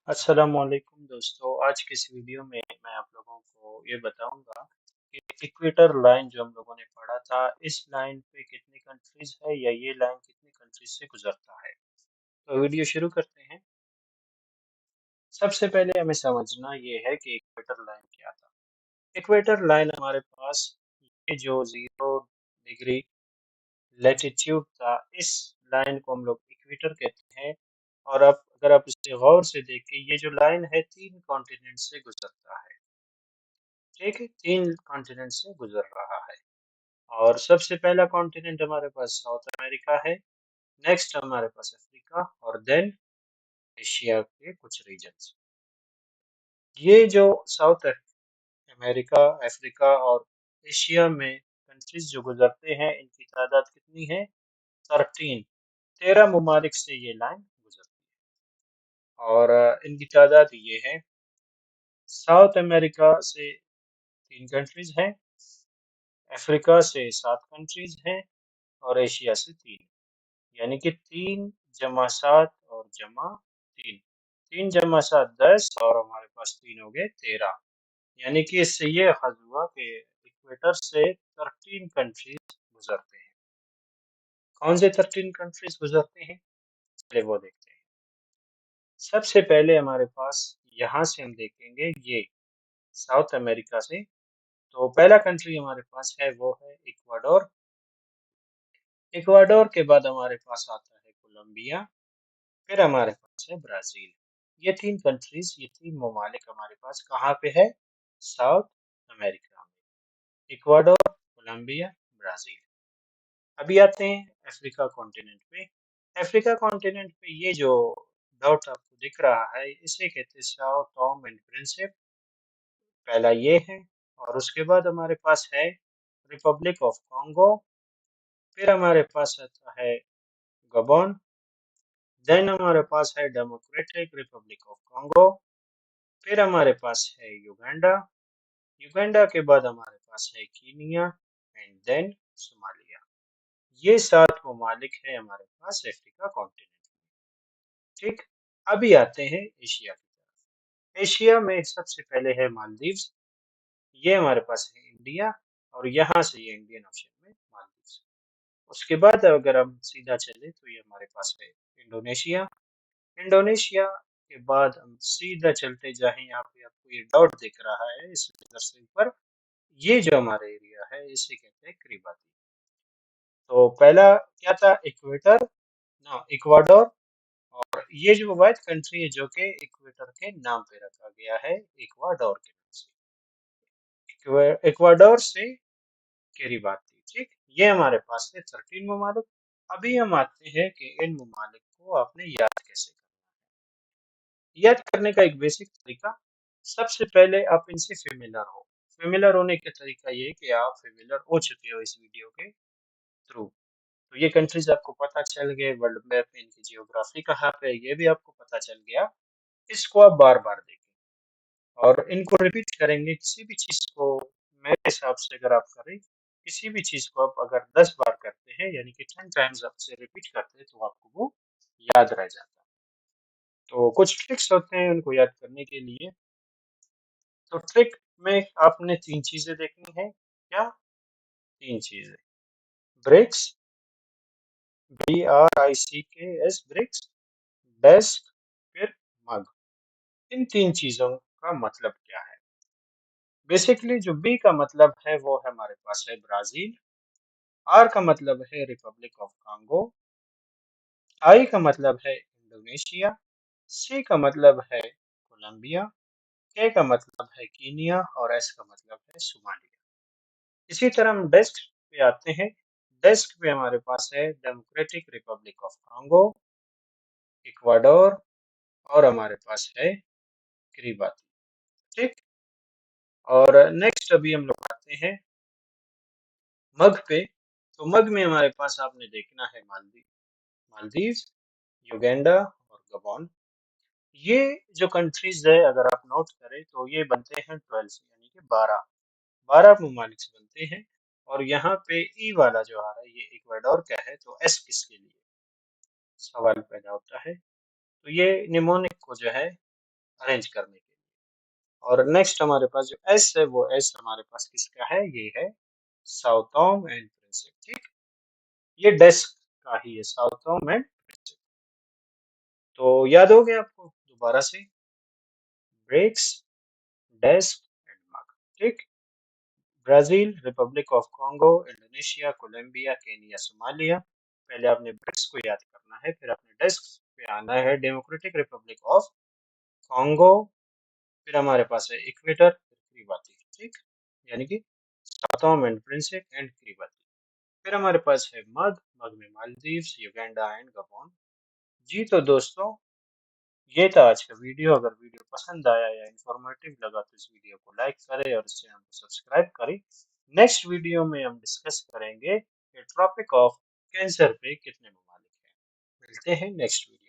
अस्सलामुअलैकुम दोस्तों। आज की इस वीडियो में मैं आप लोगों को ये बताऊंगा कि इक्वेटर लाइन जो हम लोगों ने पढ़ा था, इस लाइन पे कितनी कंट्रीज है या ये लाइन कितनी कंट्रीज से गुजरता है। तो वीडियो शुरू करते हैं। सबसे पहले हमें समझना ये है कि इक्वेटर लाइन क्या था। इक्वेटर लाइन हमारे पास ये जो 0 डिग्री लैटिट्यूड था, इस लाइन को हम लोग इक्वेटर कहते हैं। और अब अगर आप इसे गौर से देखें, ये जो लाइन है 3 कॉन्टिनेंट से गुजरता है। ठीक है, 3 कॉन्टिनेंट से गुजर रहा है। और सबसे पहला कॉन्टिनेंट हमारे पास साउथ अमेरिका है। नेक्स्ट हमारे पास अफ्रीका और देन एशिया के कुछ रीजन्स। ये जो साउथ अमेरिका, अफ्रीका और एशिया में कंट्रीज जो गुजरते हैं, इनकी तादाद कितनी है? 13 ममालिक से ये लाइन गुजरती है। और इनकी तादाद ये है। साउथ अमेरिका से 3 कंट्रीज हैं, अफ्रीका से 7 कंट्रीज हैं और एशिया से 3। यानी कि 3 जमा 7 और जमा 3, 3 जमा 7 10 और हमारे पास 3 हो गए 13। यानी कि इससे ये अखज हुआ कि इक्वेटर से 13 कंट्रीज गुजरते हैं। कौन से 13 कंट्रीज गुजरते हैं, चलिए वो देखते हैं। सबसे पहले हमारे पास यहाँ से हम देखेंगे ये साउथ अमेरिका से। तो पहला कंट्री हमारे पास है वो है इक्वाडोर। इक्वाडोर के बाद हमारे पास आता है कोलंबिया, फिर हमारे पास है ब्राजील। ये 3 कंट्रीज, ये 3 ममालिक हमारे पास कहाँ पे है? साउथ अमेरिका में। Ecuador, Colombia, Brazil. अभी आते हैं अफ्रीका कॉन्टिनेंट पे। अफ्रीका कॉन्टिनेंट पे ये जो डॉट आपको दिख रहा है, इसे कहते हैं साओ टॉम एंड प्रिंसिप। पहला ये है। और उसके बाद हमारे पास है रिपब्लिक ऑफ कॉन्गो। फिर हमारे पास आता है गबोन। देन हमारे पास है डेमोक्रेटिक रिपब्लिक ऑफ कॉन्गो। फिर हमारे पास है युगांडा। युगांडा के बाद हमारे पास है कीनिया एंड देन सोमालिया। ये 7 ममालिक है हमारे पास अफ्रीका कॉन्टिनेंट। ठीक। अभी आते हैं एशिया की तरफ। एशिया में सबसे पहले है मालदीव्स। ये हमारे पास है इंडिया और यहाँ से ये इंडियन ओशन में मालदीव्स। उसके बाद अगर हम सीधा चले तो ये हमारे पास है इंडोनेशिया। इंडोनेशिया के बाद हम सीधा चलते जाएं, यहाँ पे आपको ये डॉट दिख रहा है इस फिगर से ऊपर, ये जो हमारा एरिया है इसे कहते हैं किरिबाती। तो पहला क्या था? इक्वेटर, ना इक्वाडोर। और ये जो वाइट कंट्री है जो कि इक्वेटर के नाम पे रखा गया है, इक्वाडोर के नाम से। इक्वाडोर से किरिबाती। ठीक, ये हमारे पास है 13 ममालिक। अभी हम आते हैं कि इन ममालिक को आपने याद कैसे करना है। याद करने का एक बेसिक तरीका, सबसे पहले आप इनसे फेमिलर हो। फेमिलर होने का तरीका ये है कि आप फेमिलर हो चुके हो इस वीडियो के थ्रू। तो ये कंट्रीज आपको पता चल गए, वर्ल्ड मैप में इनकी जियोग्राफी कहाँ पे है ये भी आपको पता चल गया। इसको आप बार बार देखें और इनको रिपीट करेंगे। किसी भी चीज को मेरे हिसाब से अगर आप करें, किसी भी चीज को आप अगर 10 बार करते हैं, यानी कि 10 टाइम्स आप उसे रिपीट करते हैं, तो आपको वो याद रह जाता है। तो कुछ ट्रिक्स होते हैं उनको याद करने के लिए। तो ट्रिक में आपने 3 चीजें देखनी है। क्या? 3 चीजें। ब्रिक्स, BRICKS, ब्रिक्स, डेस्क, फिर मग। इन 3 चीजों का मतलब क्या है? बेसिकली जो बी का मतलब है वो है हमारे पास है ब्राजील। आर का मतलब है रिपब्लिक ऑफ कांगो। आई का मतलब है इंडोनेशिया। सी का मतलब है कोलंबिया। के का मतलब है कीनिया और एस का मतलब है सोमालिया। इसी तरह हम डेस्क पे आते हैं। डेस्क पे हमारे पास है democratic Republic of Congo, Ecuador और हमारे पास है किरिबाती। ठीक। और नेक्स्ट अभी हम लोग आते हैं मग पे। तो मग में हमारे पास आपने देखना है मालदीव्स, युगांडा और गबोन। ये जो कंट्रीज है अगर आप नोट करें तो ये बनते हैं 12 से, यानी कि 12 12 ममालिक से बनते हैं। और यहाँ पे ई वाला जो आ रहा है ये इक्वाडोर का है, तो एस किसके लिए, सवाल पैदा होता है। तो ये निमोनिक को जो है अरेंज करने के लिए। और नेक्स्ट हमारे पास जो एस है, वो एस हमारे पास किसका है? ये है साओ टोम एंड प्रिंसिप। ठीक, ये डेस्क का ही है, साओ टोम एंड प्रिंसिप। तो याद हो गया आपको? दोबारा से, ब्रिक्स, डेस्क एंड मग। ठीक, Brazil, republic of Congo, Indonesia, Colombia, Kenya, Somalia. पहले आपने ब्रिक्स को याद करना है, फिर अपने डेस्क पे आना है। डेमोक्रेटिक रिपब्लिक ऑफ कॉन्गो, फिर हमारे पास है इक्वेटर, फिर किरिबाती। ठीक, यानी कि Sao Tome and Principe and Kiribati. फिर हमारे पास है मग, मग में मालदीव्स, युगांडा एंड गबोन। जी तो दोस्तों, ये था आज का वीडियो। अगर वीडियो पसंद आया या इंफॉर्मेटिव लगा तो इस वीडियो को लाइक करें और इस चैनल को सब्सक्राइब करें। नेक्स्ट वीडियो में हम डिस्कस करेंगे कि ट्रॉपिक ऑफ कैंसर पे कितने ममालिक हैं। मिलते हैं नेक्स्ट वीडियो।